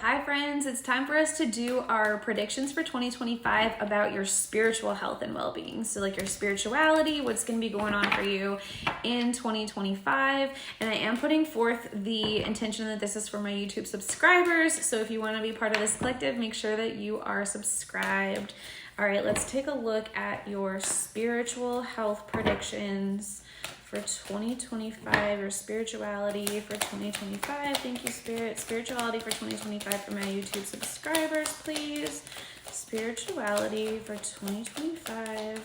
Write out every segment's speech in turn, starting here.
Hi friends, it's time for us to do our predictions for 2025 about your spiritual health and well-being. So like your spirituality, what's going to be going on for you in 2025. And I am putting forth the intention that this is for my YouTube subscribers. So if you want to be part of this collective, make sure that you are subscribed. All right, let's take a look at your spiritual health predictions for 2025, or spirituality for 2025. Thank you, Spirit. Spirituality for 2025 for my YouTube subscribers, please. Spirituality for 2025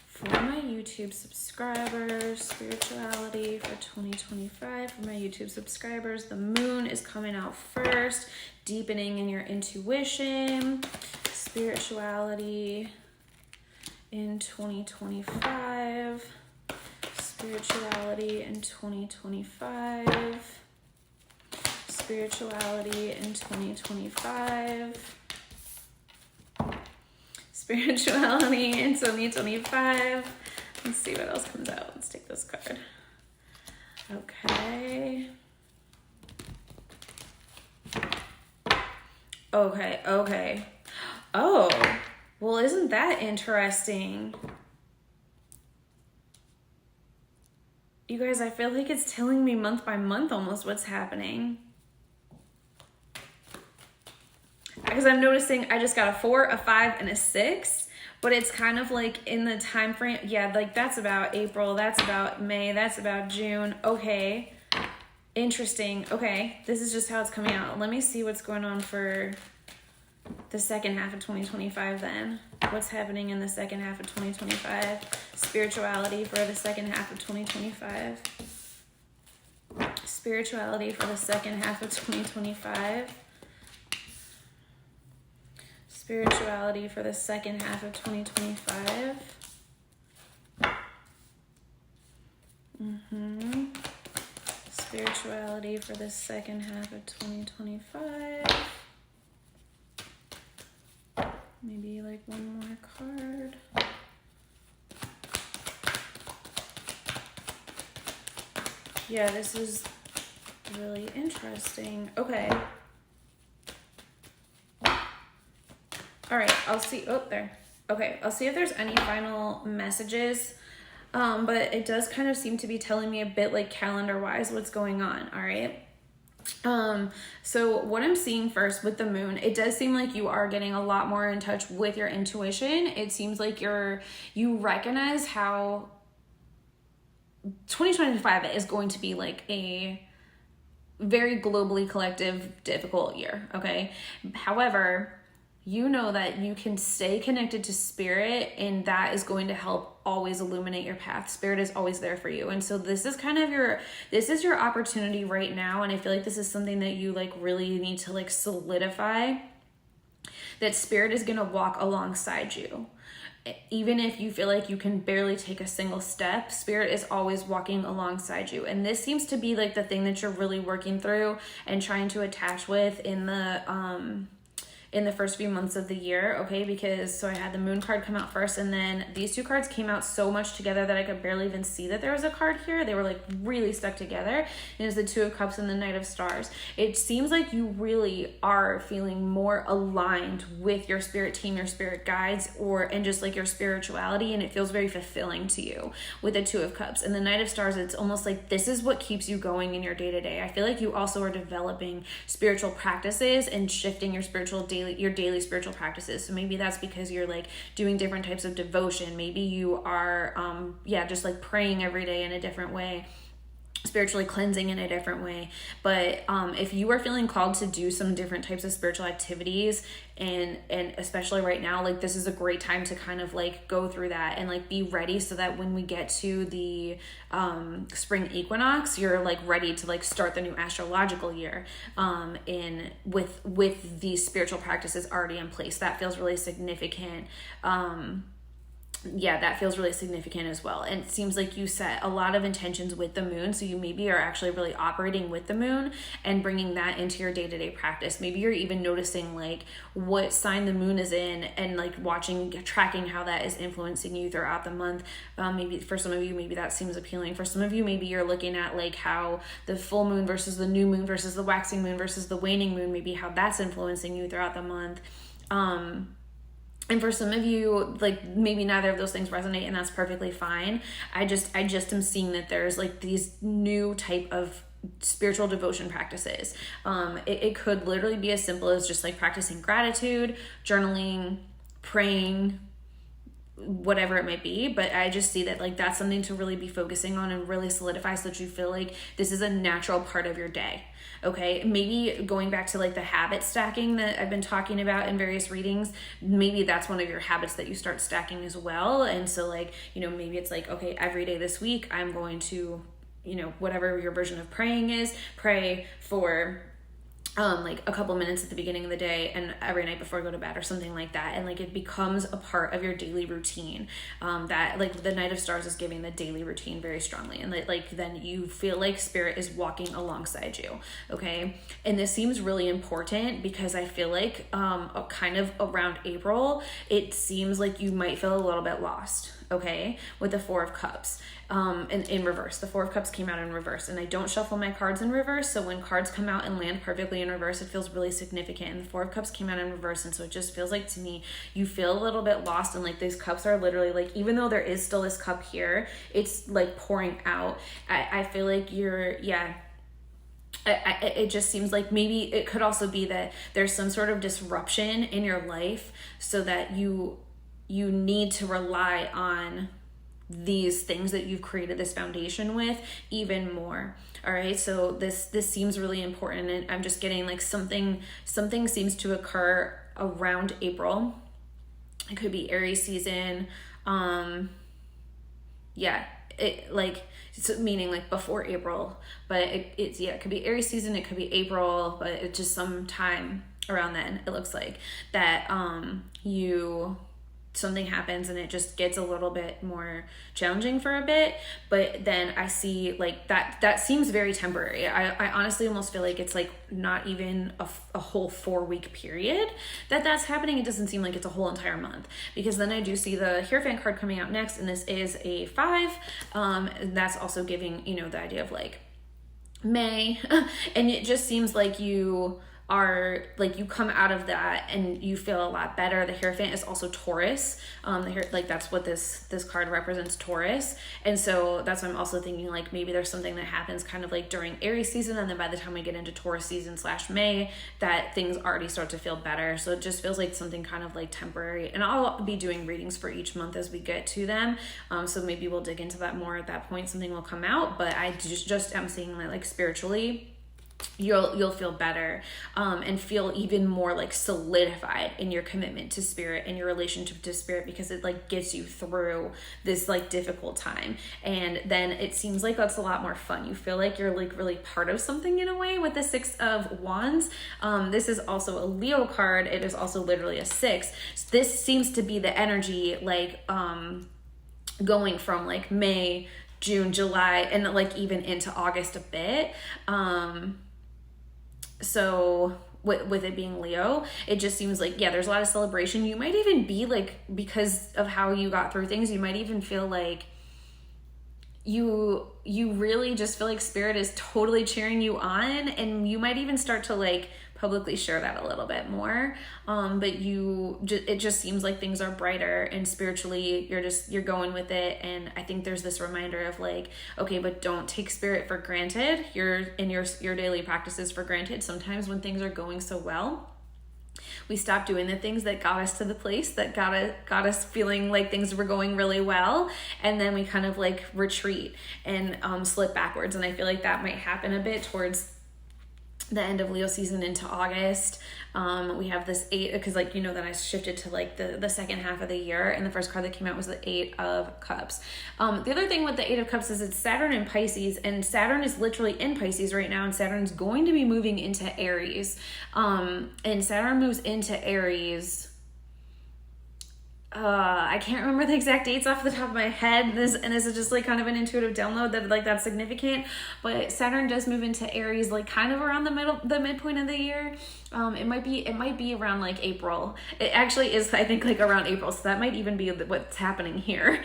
for my YouTube subscribers. Spirituality for 2025 for my YouTube subscribers. The moon is coming out first. Deepening in your intuition. Spirituality in 2025. Spirituality in 2025. Spirituality in 2025. Spirituality in 2025. Let's see what else comes out. Let's take this card. Okay. Okay. Oh, well, isn't that interesting? You guys, I feel like it's telling me month by month almost what's happening. Because I'm noticing I just got a 4, a 5, and a 6, but it's kind of like in the time frame. Yeah, like that's about April, that's about May, that's about June. Okay, interesting. Okay, this is just how it's coming out. Let me see what's going on for the second half of 2025 then. What's happening in the second half of 2025? Spirituality for the second half of 2025. Spirituality for the second half of 2025. Spirituality for the second half of 2025. Spirituality for the second half of 2025. Maybe like one more card. Yeah, this is really interesting. Okay. All right, I'll see. Oh, there. Okay, I'll see if there's any final messages. But it does kind of seem to be telling me a bit like calendar-wise what's going on. All right. So what I'm seeing first with the moon, it does seem like you are getting a lot more in touch with your intuition. It seems like you recognize how 2025 is going to be like a very globally collective, difficult year. Okay. However, you know that you can stay connected to spirit, and that is going to help always illuminate your path. Spirit is always there for you. And so this is kind of this is your opportunity right now. And I feel like this is something that you like really need to like solidify, that spirit is going to walk alongside you. Even if you feel like you can barely take a single step, spirit is always walking alongside you. And this seems to be like the thing that you're really working through and trying to attach with in the first few months of the year, okay? Because so I had the moon card come out first, and then these two cards came out so much together that I could barely even see that there was a card here. They were like really stuck together. And it's the Two of Cups and the Knight of Stars. It seems like you really are feeling more aligned with your spirit team, your spirit guides, and just like your spirituality, and it feels very fulfilling to you with the Two of Cups. And the Knight of Stars, it's almost like this is what keeps you going in your day-to-day. I feel like you also are developing spiritual practices and shifting your daily spiritual practices. So maybe that's because you're like doing different types of devotion. Maybe you are just like praying every day in a different way, spiritually cleansing in a different way. But if you are feeling called to do some different types of spiritual activities, and especially right now, like this is a great time to kind of like go through that and like be ready, so that when we get to the spring equinox, you're like ready to like start the new astrological year with these spiritual practices already in place. That feels really significant. yeah, that feels really significant as well. And it seems like you set a lot of intentions with the moon. So you maybe are actually really operating with the moon and bringing that into your day-to-day practice. Maybe you're even noticing like what sign the moon is in and like tracking how that is influencing you throughout the month. Maybe for some of you, maybe that seems appealing. For some of you, maybe you're looking at like how the full moon versus the new moon versus the waxing moon versus the waning moon, maybe how that's influencing you throughout the month. And for some of you, like maybe neither of those things resonate, and that's perfectly fine. I just am seeing that there's like these new type of spiritual devotion practices. It could literally be as simple as just like practicing gratitude, journaling, praying, whatever it might be. But I just see that like that's something to really be focusing on and really solidify so that you feel like this is a natural part of your day. Okay, maybe going back to like the habit stacking that I've been talking about in various readings, maybe that's one of your habits that you start stacking as well. And so like, you know, maybe it's like, okay, every day this week I'm going to, you know, whatever your version of praying is, pray for like a couple minutes at the beginning of the day and every night before I go to bed or something like that. And like it becomes a part of your daily routine, that like the Night of Stars is giving the daily routine very strongly. And like then you feel like spirit is walking alongside you. Okay. And this seems really important because I feel like kind of around April, it seems like you might feel a little bit lost. Okay, with the Four of Cups, in reverse. The Four of Cups came out in reverse, and I don't shuffle my cards in reverse, so when cards come out and land perfectly in reverse, it feels really significant, and the Four of Cups came out in reverse, and so it just feels like to me, you feel a little bit lost, and like these cups are literally like, even though there is still this cup here, it's like pouring out. I feel like it just seems like maybe it could also be that there's some sort of disruption in your life so that you need to rely on these things that you've created this foundation with even more. All right. So this seems really important. And I'm just getting like something seems to occur around April. It could be Aries season. Meaning like before April, but it could be Aries season. It could be April, but it's just some time around then. It looks like that, something happens and it just gets a little bit more challenging for a bit, but then I see like that seems very temporary. I honestly almost feel like it's like not even a whole 4-week period that's happening. It doesn't seem like it's a whole entire month, because then I do see the Hierophant card coming out next, and this is a 5. That's also giving, you know, the idea of like May, and it just seems like you are like you come out of that and you feel a lot better. The Hierophant is also Taurus. That's what this card represents, Taurus. And so that's why I'm also thinking like maybe there's something that happens kind of like during Aries season, and then by the time we get into Taurus season /May, that things already start to feel better. So it just feels like something kind of like temporary. And I'll be doing readings for each month as we get to them. So maybe we'll dig into that more at that point. Something will come out, but I just am seeing that like spiritually you'll feel better, and feel even more like solidified in your commitment to spirit and your relationship to spirit, because it like gets you through this like difficult time. And then it seems like that's a lot more fun. You feel like you're like really part of something in a way with the 6 of Wands. This is also a Leo card. It is also literally a 6. This seems to be the energy like going from like May, June, July, and like even into August a bit. So with it being Leo, it just seems like, yeah, there's a lot of celebration. You might even be like, because of how you got through things, you might even feel like you really just feel like spirit is totally cheering you on, and you might even start to like publicly share that a little bit more. But it just seems like things are brighter, and spiritually you're going with it. And I think there's this reminder of like, okay, but don't take spirit for granted. Your daily practices for granted. Sometimes when things are going so well, we stop doing the things that got us to the place that got us feeling like things were going really well, and then we kind of like retreat and slip backwards. And I feel like that might happen a bit towards the end of Leo season into August. We have this 8, because like, you know, that I shifted to like the second half of the year, and the first card that came out was the 8 of Cups. The other thing with the 8 of Cups is it's Saturn in Pisces, and Saturn is literally in Pisces right now, and Saturn's going to be moving into Aries. And Saturn moves into Aries I can't remember the exact dates off the top of my head. This is just like kind of an intuitive download that like that's significant. But Saturn does move into Aries like kind of around the midpoint of the year. It might be around like April. It actually is, I think, like around April. So that might even be what's happening here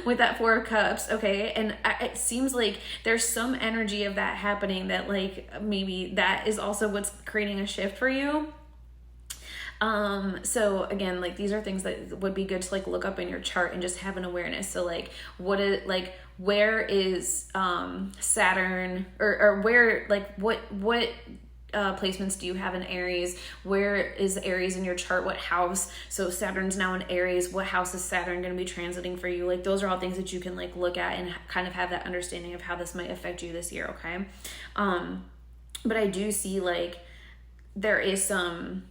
with that Four of Cups. Okay, and it seems like there's some energy of that happening that like maybe that is also what's creating a shift for you. So again, like these are things that would be good to like look up in your chart and just have an awareness. So like, where is, Saturn or where, like what placements do you have in Aries? Where is Aries in your chart? What house? So Saturn's now in Aries. What house is Saturn going to be transiting for you? Like those are all things that you can like look at and kind of have that understanding of how this might affect you this year. Okay. But I do see like there is some,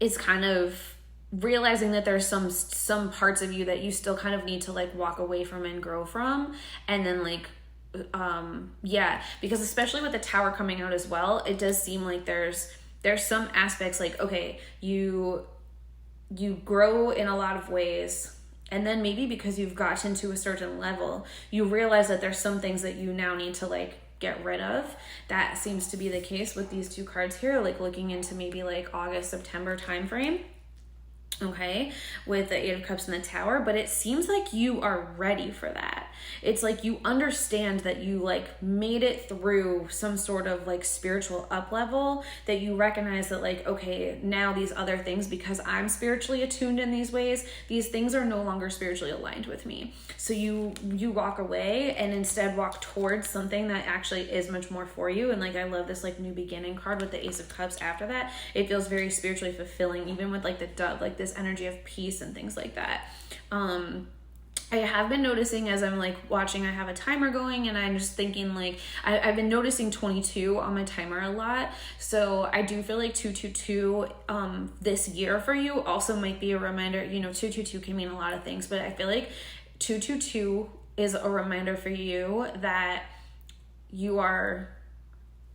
it's kind of realizing that there's some parts of you that you still kind of need to like walk away from and grow from. And then like, because especially with the Tower coming out as well, it does seem like there's some aspects like, okay, you grow in a lot of ways. And then maybe because you've gotten to a certain level, you realize that there's some things that you now need to like get rid of. That seems to be the case with these two cards here, like looking into maybe like August, September timeframe. Okay, with the Eight of Cups and the Tower, but it seems like you are ready for that. It's like you understand that you like made it through some sort of like spiritual up level, that you recognize that like, okay, now these other things, because I'm spiritually attuned in these ways, these things are no longer spiritually aligned with me. So you walk away and instead walk towards something that actually is much more for you. And like, I love this like new beginning card with the Ace of Cups after that. It feels very spiritually fulfilling, even with like the dove, like this energy of peace and things like that. I have been noticing as I'm like watching, I have a timer going and I'm just thinking like, I've been noticing 22 on my timer a lot. So I do feel like 222 this year for you also might be a reminder. 222 can mean a lot of things, but I feel like 222 is a reminder for you that you are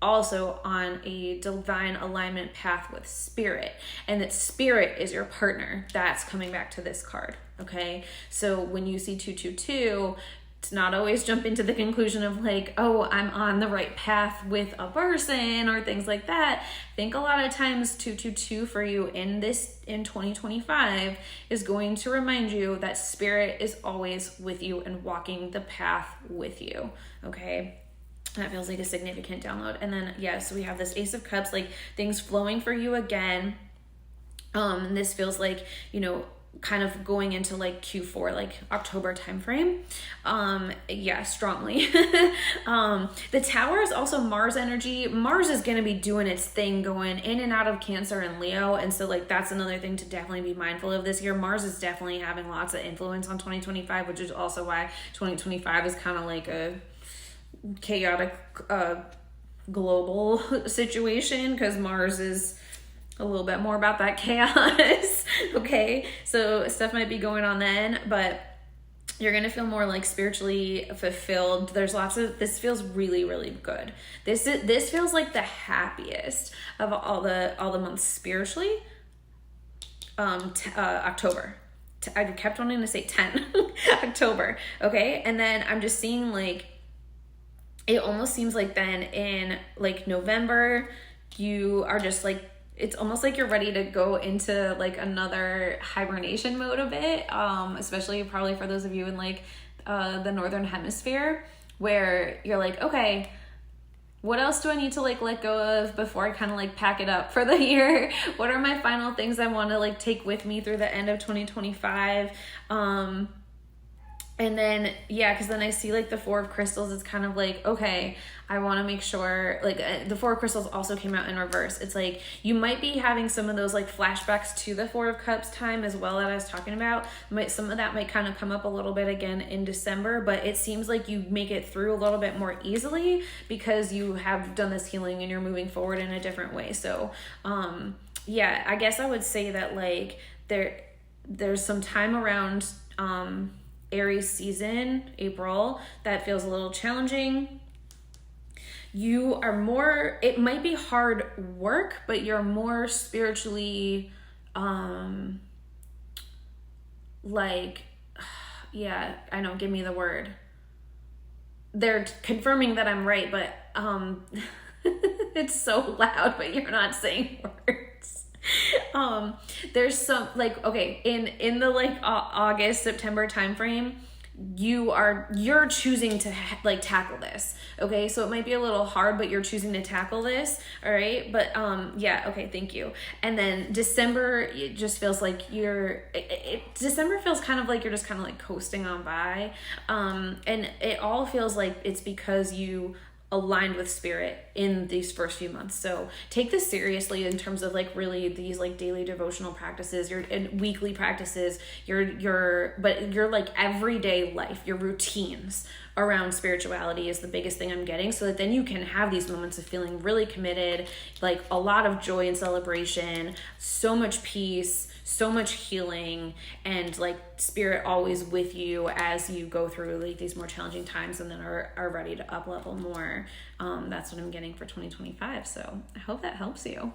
also on a divine alignment path with spirit, and that spirit is your partner. That's coming back to this card. Okay, so when you see 222, to not always jump into the conclusion of like, oh, I'm on the right path with a person or things like that. I think a lot of times 222 for you in 2025 is going to remind you that spirit is always with you and walking the path with you. Okay, that feels like a significant download. And then, so we have this Ace of Cups, like things flowing for you again. And this feels like, kind of going into like Q4, like October timeframe. Strongly. The Tower is also Mars energy. Mars is going to be doing its thing, going in and out of Cancer and Leo. And so like, that's another thing to definitely be mindful of this year. Mars is definitely having lots of influence on 2025, which is also why 2025 is kind of like a chaotic global situation, because Mars is a little bit more about that chaos. Okay, so stuff might be going on then, but you're gonna feel more like spiritually fulfilled. There's lots of, this feels really, really good. This feels like the happiest of all the months spiritually. October. I kept wanting to say 10. October. Okay, and then I'm just seeing like, it almost seems like then in like November, you are just like, it's almost like you're ready to go into like another hibernation mode a bit, especially probably for those of you in like the Northern Hemisphere, where you're like, okay, what else do I need to like let go of before I kind of like pack it up for the year? What are my final things I want to like take with me through the end of 2025? And then, because then I see like the Four of Crystals. It's kind of like, okay, I want to make sure, like the Four of Crystals also came out in reverse. It's like, you might be having some of those like flashbacks to the Four of Cups time as well that I was talking about. Some of that might kind of come up a little bit again in December, but it seems like you make it through a little bit more easily because you have done this healing and you're moving forward in a different way. So, I guess I would say that like there's some time around, Aries season, April, that feels a little challenging. you are more, it might be hard work, but you're more spiritually, like, yeah, I know, give me the word. They're confirming that I'm right, but it's so loud, but you're not saying words. There's some, like, okay, in the like August, September timeframe, you're choosing to like tackle this. Okay, so it might be a little hard, but you're choosing to tackle this. All right, but yeah, okay, thank you. And then December, it just feels like December feels kind of like you're just kind of like coasting on by, and it all feels like it's because you aligned with spirit in these first few months. So take this seriously in terms of like really these like daily devotional practices, your and weekly practices, your like everyday life, your routines around spirituality is the biggest thing I'm getting, so that then you can have these moments of feeling really committed, like a lot of joy and celebration, so much peace, so much healing, and like spirit always with you as you go through like these more challenging times and then are ready to up level more. That's what I'm getting for 2025. So I hope that helps you.